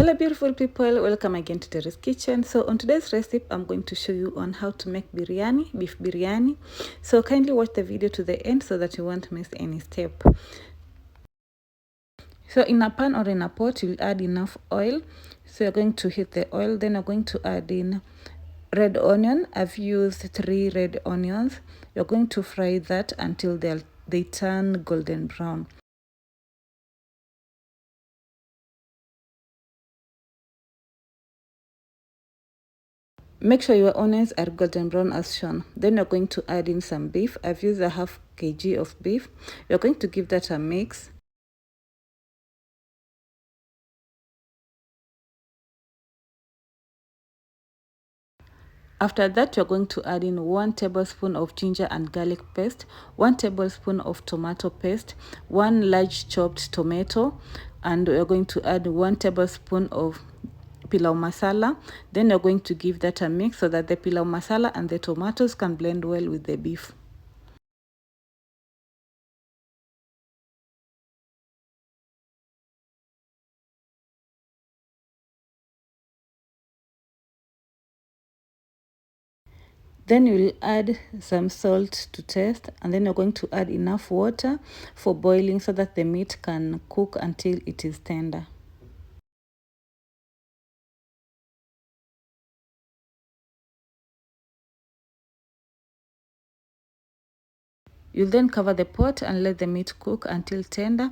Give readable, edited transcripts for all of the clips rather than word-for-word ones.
Hello beautiful people, welcome again to Terry's Kitchen. So on today's recipe I'm going to show you on how to make biryani, beef biryani. So kindly watch the video to the end so that you won't miss any step. So in a pan or in a pot you'll add enough oil. So you're going to heat the oil, then you're going to add in red onion. I've used 3 red onions. You're going to fry that until they turn golden brown. Make sure your onions are golden brown as shown. Then you're going to add in some beef. I've used a half kg of beef. You're going to give that a mix. After that, you're going to add in 1 tablespoon of ginger and garlic paste, 1 tablespoon of tomato paste, 1 large chopped tomato, and you're going to add 1 tablespoon of pilau masala. Then you're going to give that a mix so that the pilau masala and the tomatoes can blend well with the beef. Then you'll add some salt to taste, and then you're going to add enough water for boiling so that the meat can cook until it is tender. You'll then cover the pot and let the meat cook until tender,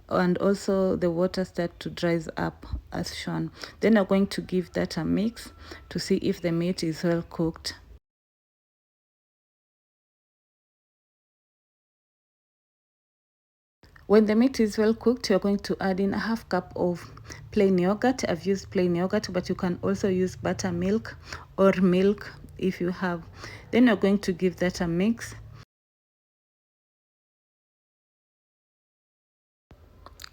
and also the water start to dries up as shown. Then you're going to give that a mix to see if the meat is well cooked. When the meat is well cooked, you're going to add in a half cup of plain yogurt. I've used plain yogurt, but you can also use buttermilk or milk if you have. Then you're going to give that a mix.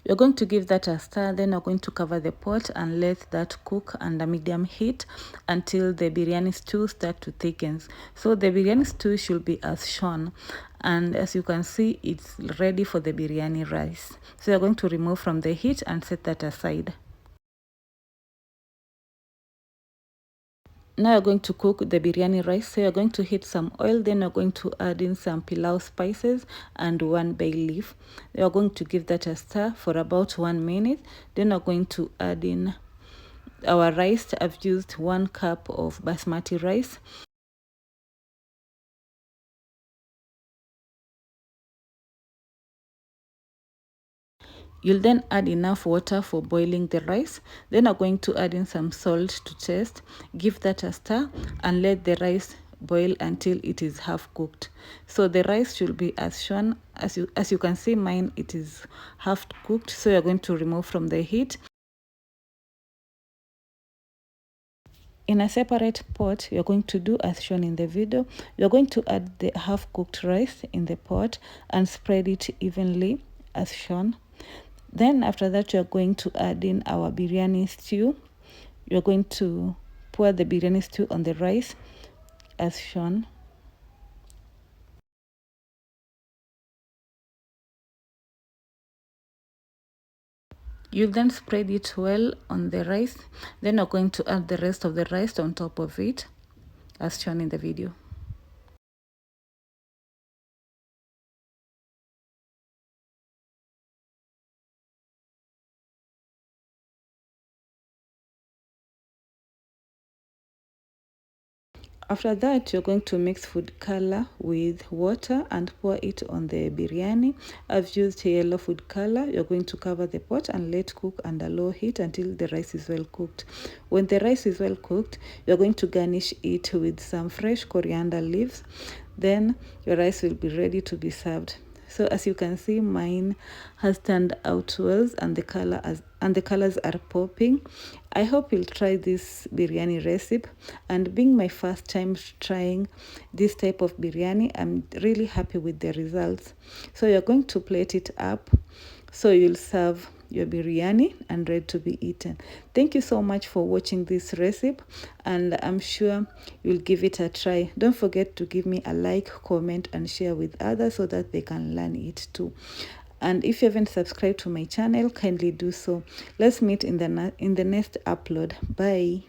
You're going to give that a stir, then you're going to cover the pot and let that cook under medium heat until the biryani stew start to thicken. So the biryani stew should be as shown, and as you can see, it's ready for the biryani rice. So you're going to remove from the heat and set that aside. Now you're going to cook the biryani rice. So you're going to heat some oil, then you're going to add in some pilau spices and 1 bay leaf. You're going to give that a stir for about 1 minute. Then you're going to add in our rice. I've used 1 cup of basmati rice. You'll then add enough water for boiling the rice. Then I'm going to add in some salt to taste. Give that a stir and let the rice boil until it is half cooked. So the rice should be as shown. As you can see, mine it is half cooked. So you're going to remove from the heat. In a separate pot, you're going to do as shown in the video. You're going to add the half cooked rice in the pot and spread it evenly as shown. Then after that, you're going to add in our biryani stew. You're going to pour the biryani stew on the rice as shown. You then spread it well on the rice. Then you're going to add the rest of the rice on top of it as shown in the video. After that, you're going to mix food color with water and pour it on the biryani. I've used yellow food color. You're going to cover the pot and let cook under low heat until the rice is well cooked. When the rice is well cooked, you're going to garnish it with some fresh coriander leaves. Then your rice will be ready to be served. So as you can see, mine has turned out well and the colors are popping. I hope you'll try this biryani recipe, and being my first time trying this type of biryani, I'm really happy with the results. So you're going to plate it up so you'll serve your biryani and ready to be eaten. Thank you so much for watching this recipe, and I'm sure you'll give it a try. Don't forget to give me a like, comment and share with others so that they can learn it too. And if you haven't subscribed to my channel, kindly do so. Let's meet in the next upload. Bye.